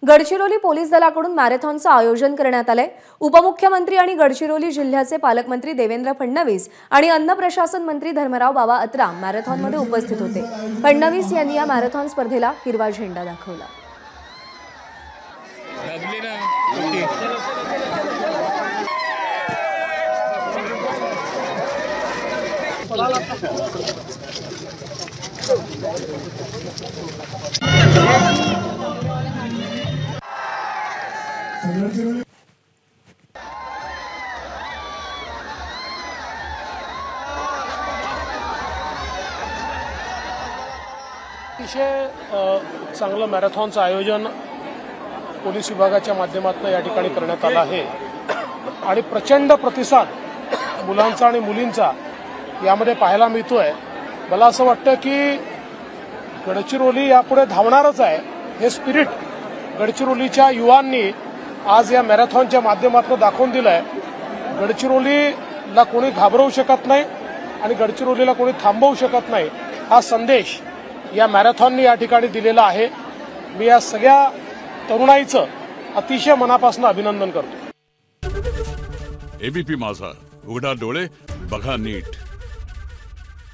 Gadchiroli police दलाकडून मॅरेथॉनचं आयोजन करण्यात आलंय। उपमुख्यमंत्री आणि गडचिरोली जिल्ह्याचे पालकमंत्री देवेंद्र फडणवीस आणि अन्न प्रशासन मंत्री धर्मराव बाबा अत्राम मॅरेथॉनमध्ये उपस्थित होते। फडणवीस यांनी या मॅरेथॉन स्पर्धेला हिरवा झेंडा दाखवला। अतिशय चांगलं मॅरेथॉनचं आयोजन पोलीस विभागाच्या माध्यमातून या ठिकाणी करण्यात आलं आहे आणि प्रचंड प्रतिसाद मुलांचा आणि मुलींचा यामध्ये पाहायला मिळतोय। मला असं वाटतं की गडचिरोली यापुढे धावणारच आहे। हे स्पिरिट गडचिरोलीच्या युवांनी आज या मॅरेथॉनच्या माध्यमातून दाखवून दिलंय। गडचिरोलीला कोणी घाबरवू शकत नाही आणि गडचिरोलीला कोणी थांबवू शकत नाही, हा संदेश या मॅरेथॉनने या ठिकाणी दिलेला आहे। मी या सगळ्या तरुणाईचं अतिशय मनापासून अभिनंदन करतो। एबीपी माझा, उघडा डोळे बघा नीट।